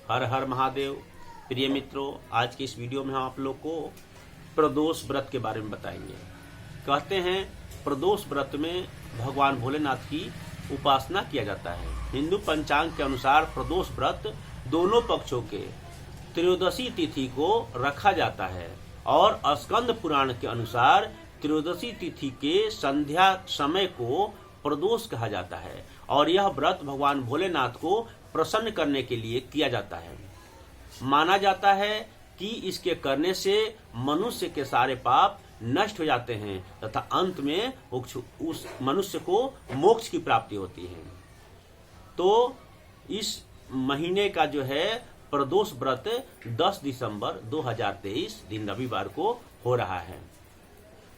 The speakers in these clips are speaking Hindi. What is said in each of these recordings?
हर हर महादेव। प्रिय मित्रों, आज के इस वीडियो में हम आप लोग को प्रदोष व्रत के बारे में बताएंगे। कहते हैं प्रदोष व्रत में भगवान भोलेनाथ की उपासना किया जाता है। हिंदू पंचांग के अनुसार प्रदोष व्रत दोनों पक्षों के त्रयोदशी तिथि को रखा जाता है और स्कंद पुराण के अनुसार त्रयोदशी तिथि के संध्या समय को प्रदोष कहा जाता है और यह व्रत भगवान भोलेनाथ को प्रसन्न करने के लिए किया जाता है। माना जाता है कि इसके करने से मनुष्य के सारे पाप नष्ट हो जाते हैं तथा अंत में उस मनुष्य को मोक्ष की प्राप्ति होती है। तो इस महीने का जो है प्रदोष व्रत 10 दिसंबर 2023 दिन रविवार को हो रहा है।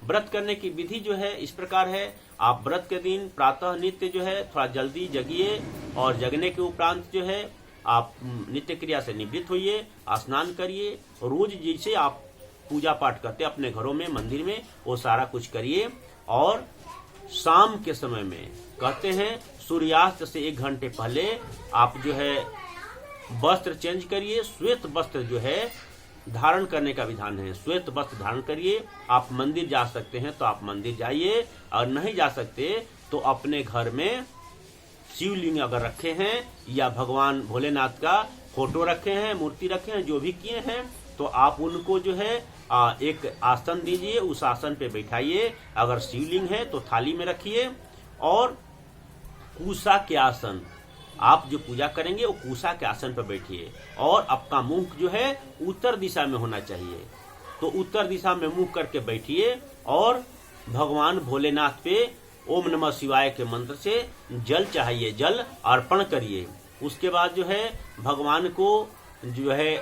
व्रत करने की विधि जो है इस प्रकार है। आप व्रत के दिन प्रातः नित्य जो है थोड़ा जल्दी जगिए और जगने के उपरांत जो है आप नित्य क्रिया से निवृत्त होइए, स्नान करिए। रोज जैसे आप पूजा पाठ करते अपने घरों में, मंदिर में, वो सारा कुछ करिए और शाम के समय में कहते हैं सूर्यास्त से 1 घंटे पहले आप जो है वस्त्र चेंज करिए। श्वेत वस्त्र जो है धारण करने का विधान है। श्वेत वस्त्र धारण करिए। आप मंदिर जा सकते हैं तो आप मंदिर जाइए और नहीं जा सकते तो अपने घर में शिवलिंग अगर रखे हैं या भगवान भोलेनाथ का फोटो रखे हैं, मूर्ति रखे हैं, जो भी किए हैं तो आप उनको जो है एक आसन दीजिए, उस आसन पे बैठाइए। अगर शिवलिंग है तो थाली में रखिए और कुशा के आसन, आप जो पूजा करेंगे वो कुशा के आसन पर बैठिए और आपका मुंह जो है उत्तर दिशा में होना चाहिए। तो उत्तर दिशा में मुंह करके बैठिए और भगवान भोलेनाथ पे ओम नमः शिवाय के मंत्र से जल चढ़ाइए, जल अर्पण करिए। उसके बाद जो है भगवान को जो है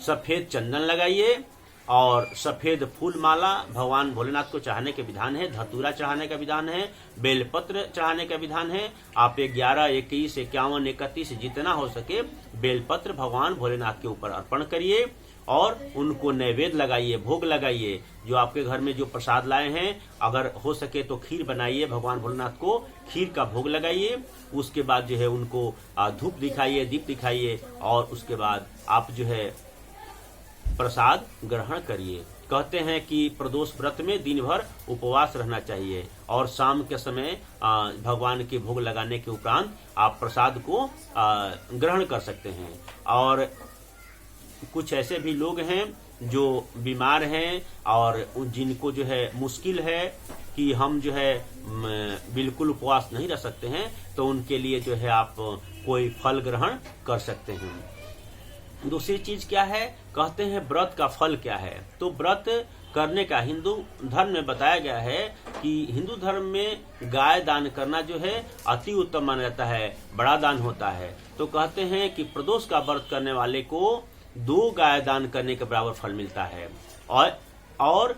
सफेद चंदन लगाइए और सफेद फूल माला भगवान भोलेनाथ को चढ़ाने के विधान है। धतूरा चढ़ाने का विधान है, बेलपत्र चढ़ाने का विधान है। आप 11, 21, 51, 31 जितना हो सके बेलपत्र भगवान भोलेनाथ के ऊपर अर्पण करिए और उनको नैवेद्य लगाइए, भोग लगाइए। जो आपके घर में जो प्रसाद लाए हैं अगर हो सके तो खीर बनाइए, भगवान भोलेनाथ को खीर का भोग लगाइए। उसके बाद जो है उनको धूप दिखाइए, दीप दिखाइए और उसके बाद आप जो है प्रसाद ग्रहण करिए। कहते हैं कि प्रदोष व्रत में दिन भर उपवास रहना चाहिए और शाम के समय भगवान के भोग लगाने के उपरांत आप प्रसाद को ग्रहण कर सकते हैं। और कुछ ऐसे भी लोग हैं जो बीमार हैं और जिनको जो है मुश्किल है कि हम जो है बिल्कुल उपवास नहीं रह सकते हैं, तो उनके लिए जो है आप कोई फल ग्रहण कर सकते हैं। दूसरी चीज क्या है, कहते हैं व्रत का फल क्या है। तो व्रत करने का हिंदू धर्म में बताया गया है कि हिंदू धर्म में गाय दान करना जो है अति उत्तम माना जाता है, बड़ा दान होता है। तो कहते हैं कि प्रदोष का व्रत करने वाले को 2 गाय दान करने के बराबर फल मिलता है। और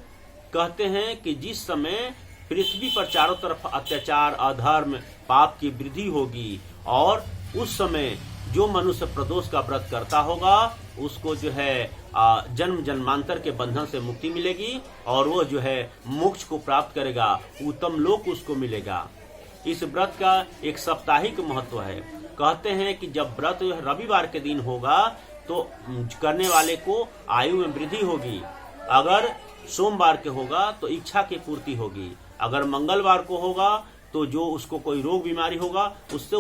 कहते हैं कि जिस समय पृथ्वी पर चारों तरफ अत्याचार, अधर्म, पाप की वृद्धि होगी और उस समय जो मनुष्य प्रदोष का व्रत करता होगा उसको जो है जन्म जन्मांतर के बंधन से मुक्ति मिलेगी और वो जो है मोक्ष को प्राप्त करेगा, उत्तम लोक उसको मिलेगा। इस व्रत का एक साप्ताहिक महत्व है। कहते हैं कि जब व्रत रविवार के दिन होगा तो करने वाले को आयु में वृद्धि होगी। अगर सोमवार के होगा तो इच्छा की पूर्ति होगी। अगर मंगलवार को होगा तो जो उसको कोई रोग बीमारी होगा उससे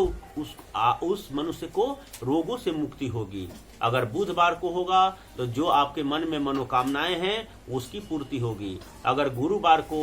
उस मनुष्य को रोगों से मुक्ति होगी। अगर बुधवार को होगा तो जो आपके मन में मनोकामनाएं हैं उसकी पूर्ति होगी। अगर गुरुवार को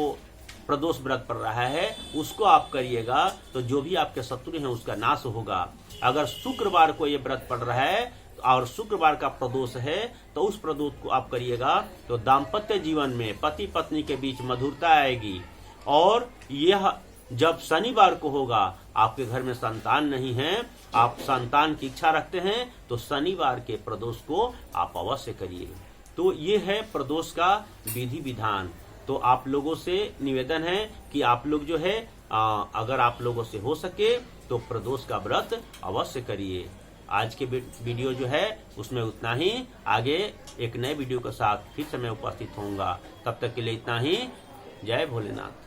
प्रदोष व्रत पड़ रहा है उसको आप करिएगा तो जो भी आपके शत्रु हैं उसका नाश होगा। अगर शुक्रवार को ये व्रत पड़ रहा है और शुक्रवार का प्रदोष है तो उस प्रदोष को आप करिएगा तो दाम्पत्य जीवन में पति पत्नी के बीच मधुरता आएगी। और यह जब शनिवार को होगा, आपके घर में संतान नहीं है, आप संतान की इच्छा रखते हैं तो शनिवार के प्रदोष को आप अवश्य करिए। तो ये है प्रदोष का विधि विधान। तो आप लोगों से निवेदन है कि आप लोग जो है अगर आप लोगों से हो सके तो प्रदोष का व्रत अवश्य करिए। आज के वीडियो जो है उसमें उतना ही। आगे एक नए वीडियो के साथ फिर से मैं उपस्थित होऊंगा। तब तक के लिए इतना ही। जय भोलेनाथ।